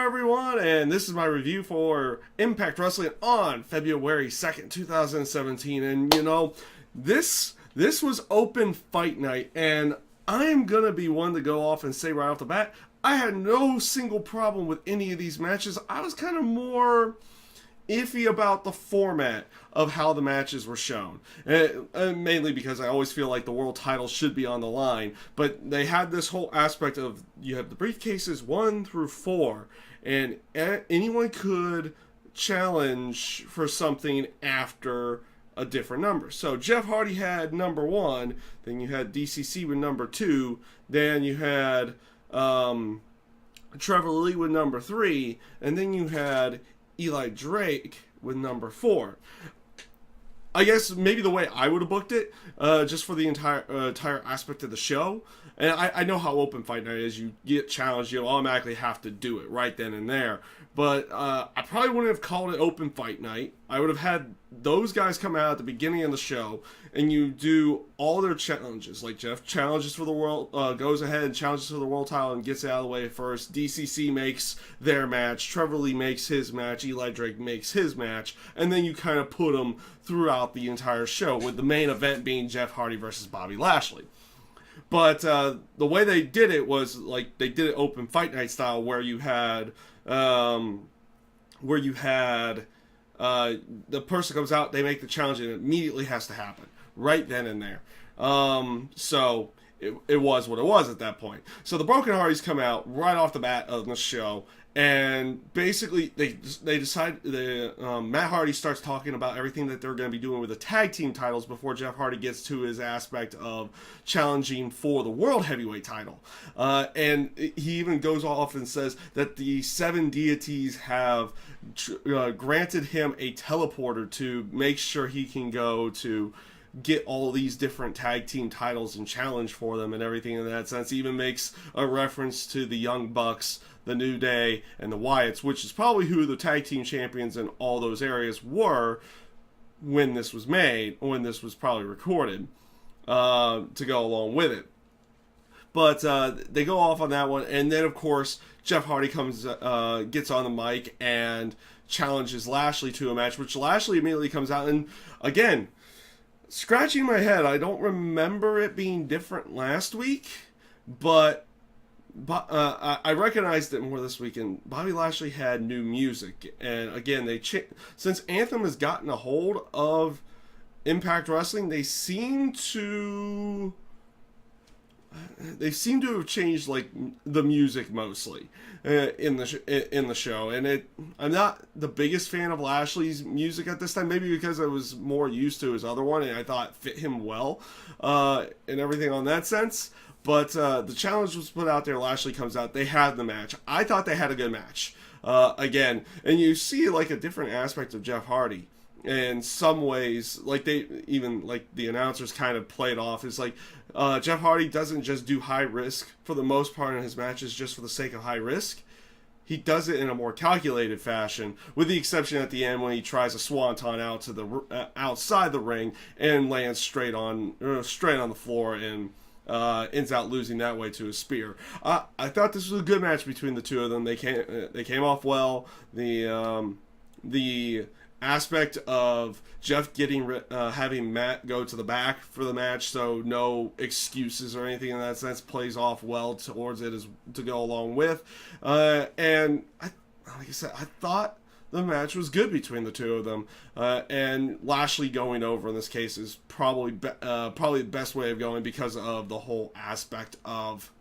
everyone, and this is my review for Impact Wrestling on February 2nd, 2017. And this was open fight night, and I'm gonna be one to go off and say right off the bat, I had no single problem with any of these matches. I was kind of more iffy about the format of how the matches were shown, mainly because I always feel like the world title should be on the line, but they had this whole aspect of you have the briefcases 1 through 4, and anyone could challenge for something after a different number. So Jeff Hardy had number 1, then you had DCC with number 2, then you had Trevor Lee with number 3, and then you had Eli Drake with number 4. I guess maybe the way I would have booked it, just for the entire aspect of the show. And I know how open fight night is. You get challenged, you automatically have to do it right then and there. But I probably wouldn't have called it open fight night. I would have had those guys come out at the beginning of the show, and you do all their challenges. Like Jeff challenges for the world, goes ahead and challenges for the world title and gets it out of the way first. DCC makes their match. Trevor Lee makes his match. Eli Drake makes his match. And then you kind of put them throughout the entire show, with the main event being Jeff Hardy versus Bobby Lashley. But the way they did it was like they did it open fight night style, where you had the person comes out, they make the challenge, and it immediately has to happen right then and there. So it was what it was at that point. So the Broken Hardys come out right off the bat of the show, and basically they decide Matt Hardy starts talking about everything that they're going to be doing with the tag team titles before Jeff Hardy gets to his aspect of challenging for the world heavyweight title. And he even goes off and says that the 7 deities have granted him a teleporter to make sure he can go to get all these different tag team titles and challenge for them and everything in that sense. He even makes a reference to the Young Bucks, the New Day, and the Wyatts, which is probably who the tag team champions in all those areas were when this was made, or when this was probably recorded, to go along with it. But they go off on that one, and then of course Jeff Hardy gets on the mic and challenges Lashley to a match, which Lashley immediately comes out, and again, scratching my head, I don't remember it being different last week, but I recognized it more this weekend. Bobby Lashley had new music, and again, since Anthem has gotten a hold of Impact Wrestling, they seem to have changed like the music mostly in the show, and I'm not the biggest fan of Lashley's music at this time, maybe because I was more used to his other one and I thought it fit him well and everything on that sense. But the challenge was put out there. Lashley comes out. They had the match. I thought they had a good match again, and you see like a different aspect of Jeff Hardy. In some ways, like the announcers kind of played off, is like Jeff Hardy doesn't just do high risk for the most part in his matches just for the sake of high risk. He does it in a more calculated fashion, with the exception at the end when he tries a swanton out to the outside the ring and lands straight on the floor and ends out losing that way to a spear. I thought this was a good match between the two of them. They came off well. The aspect of Jeff having Matt go to the back for the match, so no excuses or anything in that sense, plays off well towards it as to go along with. And like I said, I thought the match was good between the two of them. And Lashley going over in this case is probably the best way of going, because of the whole aspect of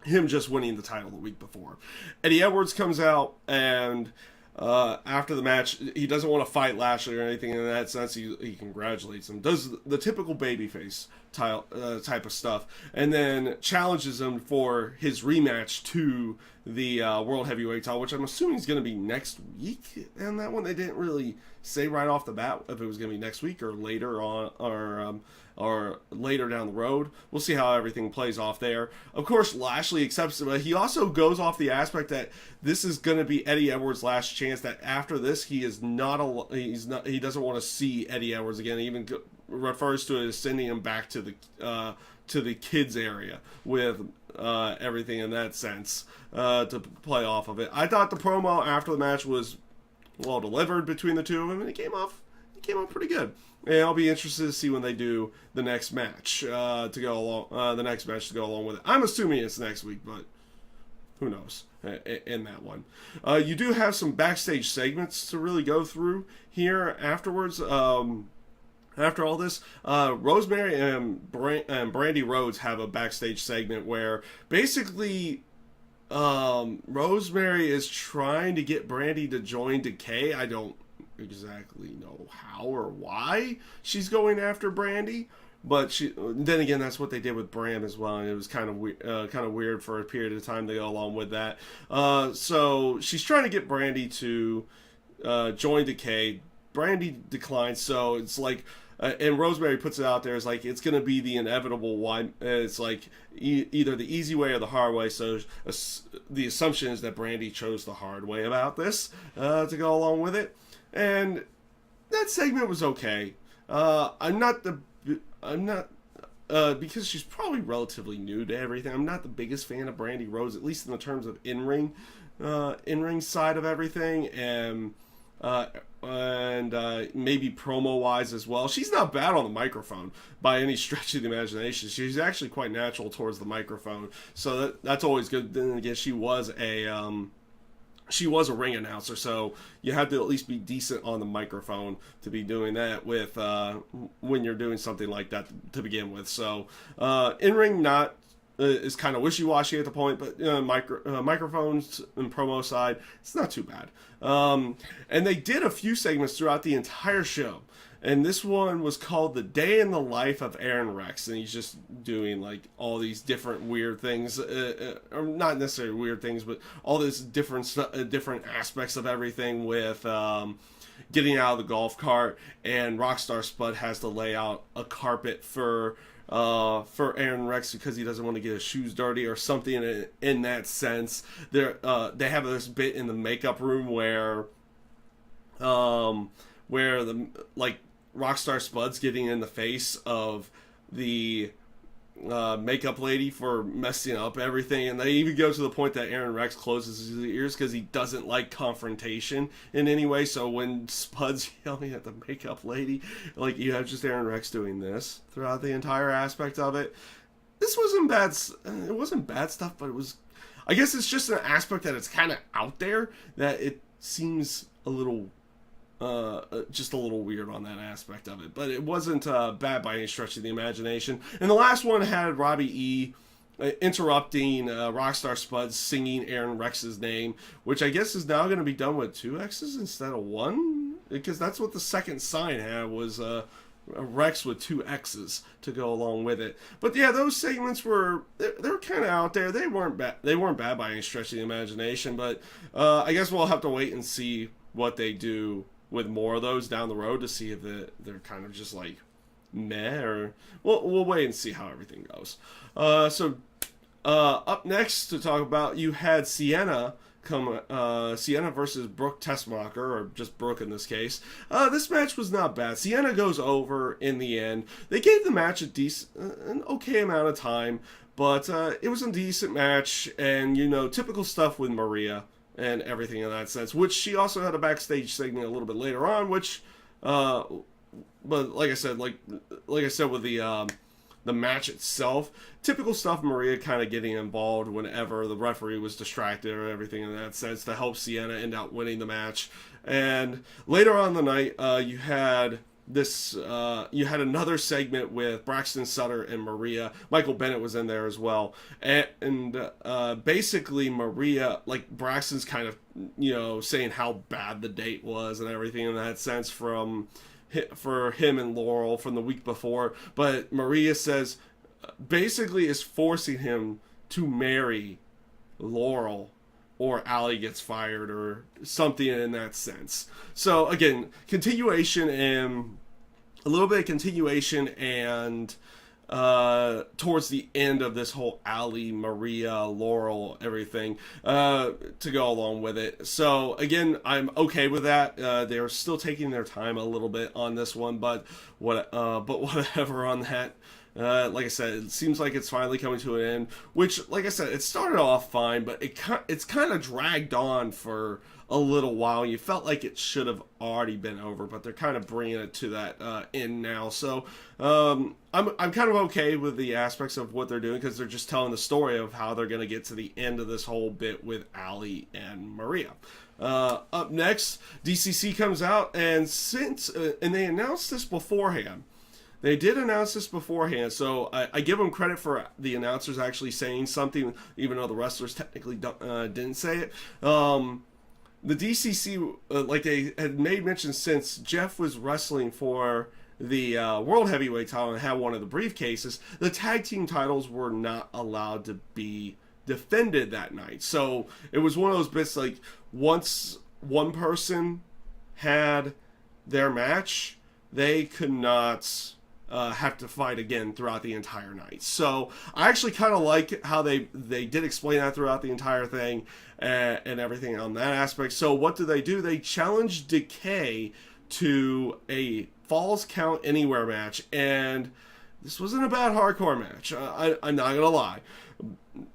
him just winning the title the week before. Eddie Edwards comes out, and after the match, he doesn't want to fight Lashley or anything in that sense. He congratulates him, does the typical babyface type of stuff, and then challenges him for his rematch to the World Heavyweight title, which I'm assuming is going to be next week. And that one, they didn't really say right off the bat if it was going to be next week or later on, or later down the road. We'll see how everything plays off there. Of course, Lashley accepts it, but he also goes off the aspect that this is going to be Eddie Edwards' last chance, that after this he doesn't want to see Eddie Edwards again. He even refers to it as sending him back to the kids area with everything in that sense to play off of it. I thought the promo after the match was well delivered between the two of them, and it came off pretty good. And I'll be interested to see when they do the next match to go along. The next match to go along with it. I'm assuming it's next week, but who knows in that one. You do have some backstage segments to really go through here afterwards. After all this, Rosemary and Brandy Rhodes have a backstage segment where basically Rosemary is trying to get Brandy to join Decay. I don't exactly know how or why she's going after Brandy, but then again, that's what they did with Bram as well, and it was kind of weird for a period of time to go along with that. So she's trying to get Brandy to join Decay. Brandy declines, so it's like, and Rosemary puts it out there as like it's going to be the inevitable one. It's like either the easy way or the hard way. So the assumption is that Brandy chose the hard way about this to go along with it, and that segment was okay. I'm not because she's probably relatively new to everything. I'm not the biggest fan of Brandy Rhodes, at least in the terms of in-ring side of everything, and maybe promo-wise as well. She's not bad on the microphone by any stretch of the imagination. She's actually quite natural towards the microphone, so that's always good. Then again, she was a ring announcer, so you have to at least be decent on the microphone to be doing that with when you're doing something like that to begin with. So in-ring not is kind of wishy-washy at the point, but microphones and promo side, it's not too bad. And they did a few segments throughout the entire show, and this one was called The Day in the Life of Aaron Rex, and he's just doing like all these different weird things, or not necessarily weird things, but all this different aspects of everything with getting out of the golf cart, and Rockstar Spud has to lay out a carpet for Aaron Rex because he doesn't want to get his shoes dirty or something in that sense. They have this bit in the makeup room where the like Rockstar Spud's getting in the face of the makeup lady for messing up everything, and they even go to the point that Aaron Rex closes his ears because he doesn't like confrontation in any way. So when Spud's yelling at the makeup lady, like, you have just Aaron Rex doing this throughout the entire aspect of it. This wasn't bad. It wasn't bad stuff, but it was, I guess it's just an aspect that it's kind of out there that it seems a little just a little weird on that aspect of it, but it wasn't bad by any stretch of the imagination. And the last one had Robbie E interrupting Rockstar Spud singing Aaron Rex's name, which I guess is now going to be done with 2 X's instead of 1, because that's what the second sign had, was a Rex with 2 X's to go along with it. But yeah, those segments were kind of out there. They weren't bad by any stretch of the imagination, but I guess we'll have to wait and see what they do with more of those down the road to see if they're kind of just like meh, or we'll wait and see how everything goes. So up next to talk about, you had Sienna versus Brooke Tessmacher, or just Brooke in this case. This match was not bad. Sienna goes over in the end. They gave the match an okay amount of time, but it was a decent match, and typical stuff with Maria and everything in that sense, which she also had a backstage segment a little bit later on, which but like I said with the match itself, typical stuff, Maria kind of getting involved whenever the referee was distracted or everything in that sense to help Sienna end up winning the match. And later on in the night, you had another segment with Braxton Sutter and Maria. Michael Bennett was in there as well, and basically Maria, like, Braxton's kind of saying how bad the date was and everything in that sense for him and Laurel from the week before, but Maria says basically is forcing him to marry Laurel or Allie gets fired or something in that sense. So again, continuation and a little bit of continuation, and towards the end of this whole Allie, Maria, Laurel, everything to go along with it. So again, I'm okay with that. They're still taking their time a little bit on this one, but whatever on that. Like I said, it seems like it's finally coming to an end. Which, like I said, it started off fine, but it's kind of dragged on for a little while. You felt like it should have already been over, but they're kind of bringing it to that end now. So I'm kind of okay with the aspects of what they're doing, because they're just telling the story of how they're going to get to the end of this whole bit with Allie and Maria. Up next, DCC comes out, and and they announced this beforehand. They did announce this beforehand, so I give them credit for the announcers actually saying something, even though the wrestlers technically didn't say it. The DCC, like they had made mention, since Jeff was wrestling for the World Heavyweight title and had one of the briefcases, the tag team titles were not allowed to be defended that night. So it was one of those bits like, once one person had their match, they could not have to fight again throughout the entire night. So I actually kind of like how they did explain that throughout the entire thing and everything on that aspect. So what do? They challenged Decay to a Falls Count Anywhere match, and this wasn't a bad hardcore match. I'm not gonna lie.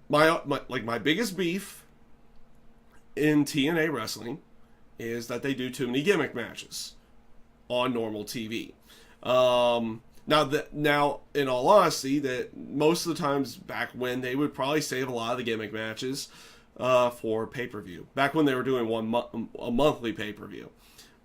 My biggest beef in TNA wrestling is that they do too many gimmick matches on normal TV. Now, in all honesty, that most of the times back when, they would probably save a lot of the gimmick matches for pay-per-view. Back when they were doing a monthly pay-per-view.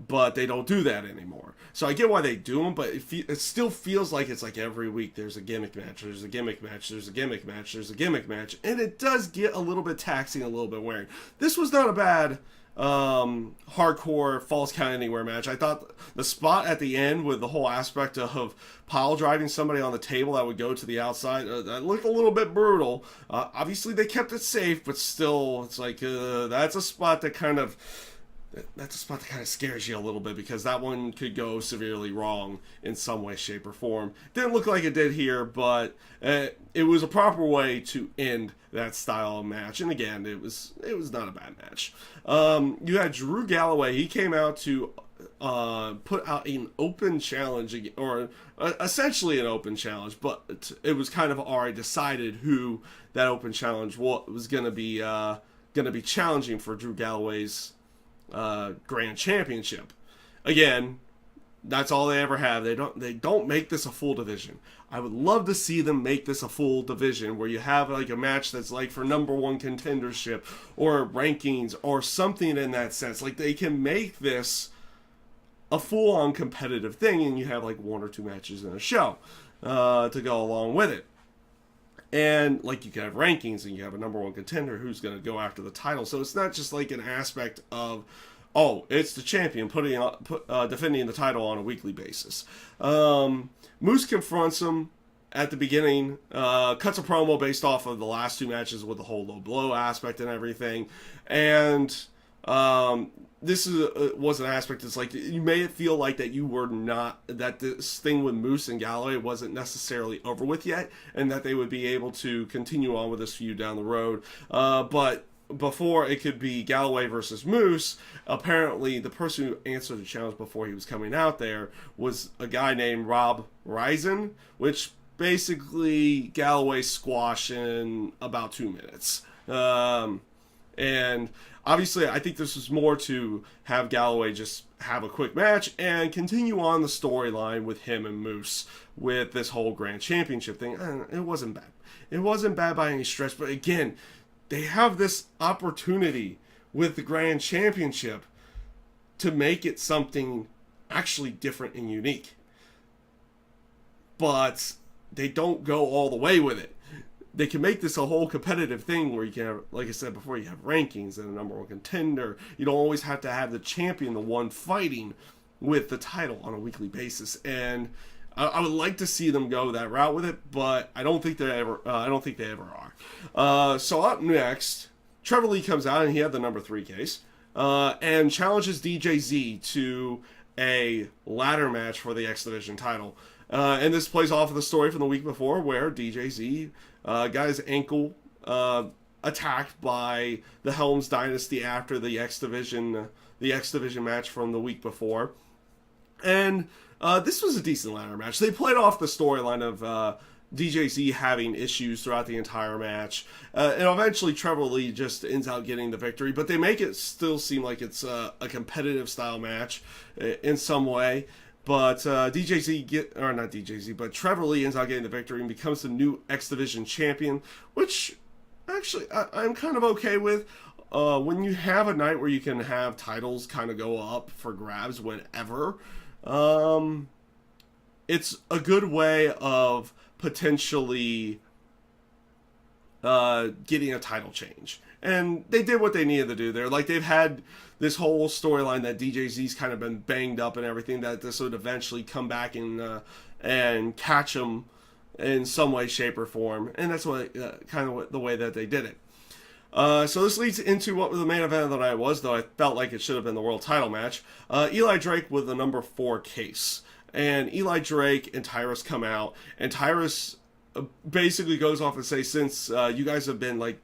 But they don't do that anymore. So I get why they do them, but it still feels like it's like every week there's a gimmick match, there's a gimmick match, there's a gimmick match, there's a gimmick match. And it does get a little bit taxing, a little bit wearing. This was not a bad hardcore Falls Count Anywhere match. I thought the spot at the end with the whole aspect of pile driving somebody on the table that would go to the outside, that looked a little bit brutal. Obviously they kept it safe, but still, it's like that's a spot that kind of scares you a little bit, because that one could go severely wrong in some way, shape, or form. Didn't look like it did here, but it was a proper way to end that style of match. And again, it was not a bad match. You had Drew Galloway. He came out to put out an open challenge, or essentially an open challenge, but it was kind of already decided who that open challenge was going to be challenging for Drew Galloway's Grand Championship. Again, that's all they ever have. They don't make this a full division. I would love to see them make this a full division, where you have like a match that's like for number one contendership or rankings or something in that sense. Like, they can make this a full-on competitive thing, and you have like one or two matches in a show to go along with it. And like, you can have rankings, and you have a number one contender who's going to go after the title. So it's not just like an aspect of, oh, it's the champion defending the title on a weekly basis. Moose confronts him at the beginning, cuts a promo based off of the last two matches with the whole low blow aspect and everything. And this was an aspect that's like, you may feel like that this thing with Moose and Galloway wasn't necessarily over with yet, and that they would be able to continue on with this feud down the road. But before it could be Galloway versus Moose, apparently the person who answered the challenge before he was coming out there was a guy named Rob Risen, which basically Galloway squashed in about 2 minutes. And obviously, I think this was more to have Galloway just have a quick match and continue on the storyline with him and Moose with this whole Grand Championship thing. It wasn't bad. It wasn't bad by any stretch, but again, they have this opportunity with the Grand Championship to make it something actually different and unique. But they don't go all the way with it. They can make this a whole competitive thing where you can have, like I said before, you have rankings and a number one contender. You don't always have to have the champion, the one fighting with the title on a weekly basis. And I would like to see them go that route with it, but I don't think they ever are. So up next, Trevor Lee comes out, and he had the number 3 case, and challenges DJZ to a ladder match for the X Division title. And this plays off of the story from the week before, where DJZ got his ankle attacked by the Helms Dynasty after the X Division match from the week before. And this was a decent ladder match. They played off the storyline of DJZ having issues throughout the entire match. And eventually Trevor Lee just ends out getting the victory, but they make it still seem like it's a competitive style match in some way. But Trevor Lee ends up getting the victory and becomes the new X Division champion, which actually I'm kind of okay with. When you have a night where you can have titles kind of go up for grabs whenever, it's a good way of potentially getting a title change. And they did what they needed to do there. Like, they've had this whole storyline that DJZ's kind of been banged up and everything, that this would eventually come back and catch him in some way, shape, or form. And that's what kind of the way that they did it. So this leads into what the main event of the night was, though I felt like it should have been the world title match. Eli Drake with the number 4 case. And Eli Drake and Tyrus come out, and Tyrus basically goes off and says, since you guys have been like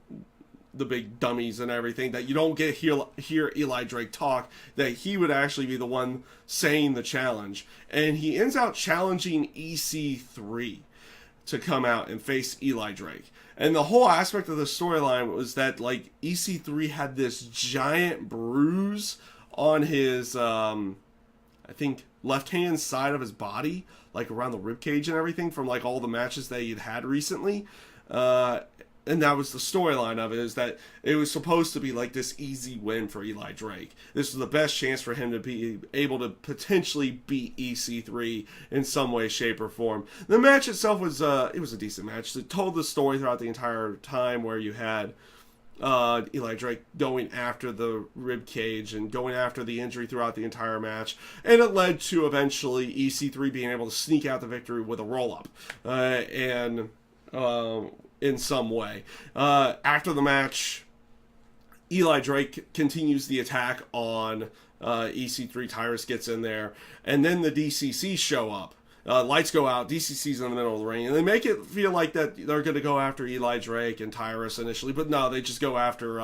the big dummies and everything, that you don't get hear Eli Drake talk, that he would actually be the one saying the challenge. And he ends out challenging EC3 to come out and face Eli Drake. And the whole aspect of the storyline was that, like, EC3 had this giant bruise on his, I think, left-hand side of his body, like around the ribcage and everything, from like all the matches that he'd had recently. And that was the storyline of it, is that it was supposed to be like this easy win for Eli Drake. This was the best chance for him to be able to potentially beat EC3 in some way, shape, or form. The match itself was it was a decent match. It told the story throughout the entire time, where you had Eli Drake going after the rib cage and going after the injury throughout the entire match, and it led to eventually EC3 being able to sneak out the victory with a roll-up in some way. After the match, Eli Drake continues the attack on EC3. Tyrus gets in there, and then the DCC show up. Lights go out, DCC's in the middle of the ring, and they make it feel like that they're going to go after Eli Drake and Tyrus initially, but no, they just go after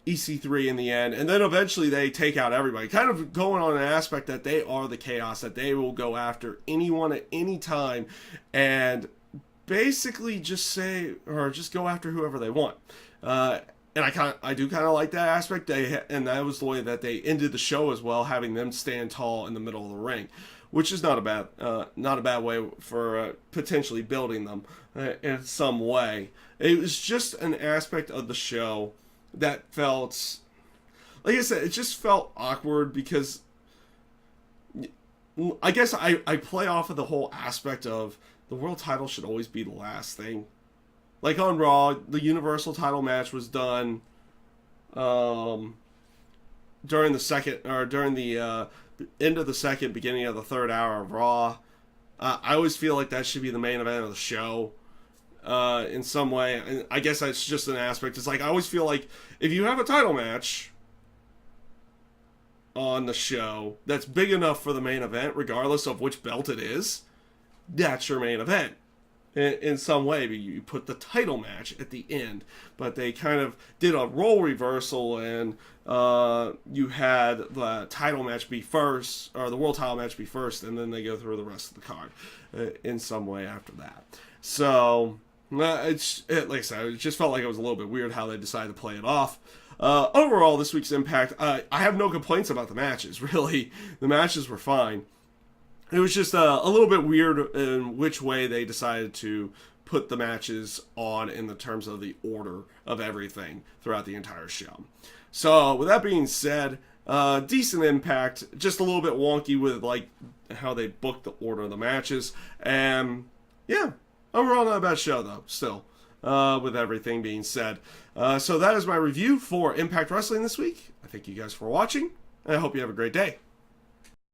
EC3 in the end, and then eventually they take out everybody, kind of going on an aspect that they are the Chaos, that they will go after anyone at any time, and basically just go after whoever they want. And I do kind of like that aspect. And that was the way that they ended the show as well, having them stand tall in the middle of the ring, which is not a bad way for potentially building them in some way. It was just an aspect of the show that felt, like I said, it just felt awkward, because I guess I play off of the whole aspect of the world title should always be the last thing. Like on Raw, the Universal title match was done during the end of the second, beginning of the third hour of Raw. I always feel like that should be the main event of the show in some way. And I guess that's just an aspect. It's like, I always feel like if you have a title match on the show that's big enough for the main event, regardless of which belt it is, that's your main event. In some way, you put the title match at the end, but they kind of did a role reversal, and you had the title match be first, or the world title match be first, and then they go through the rest of the card in some way after that. So like I said, it just felt like it was a little bit weird how they decided to play it off. Overall, this week's Impact, I have no complaints about the matches. Really, the matches were fine. It was just a little bit weird in which way they decided to put the matches on in the terms of the order of everything throughout the entire show. So, with that being said, decent Impact, just a little bit wonky with like how they booked the order of the matches. And yeah, overall not a bad show though, still, with everything being said. So that is my review for Impact Wrestling this week. I thank you guys for watching, and I hope you have a great day.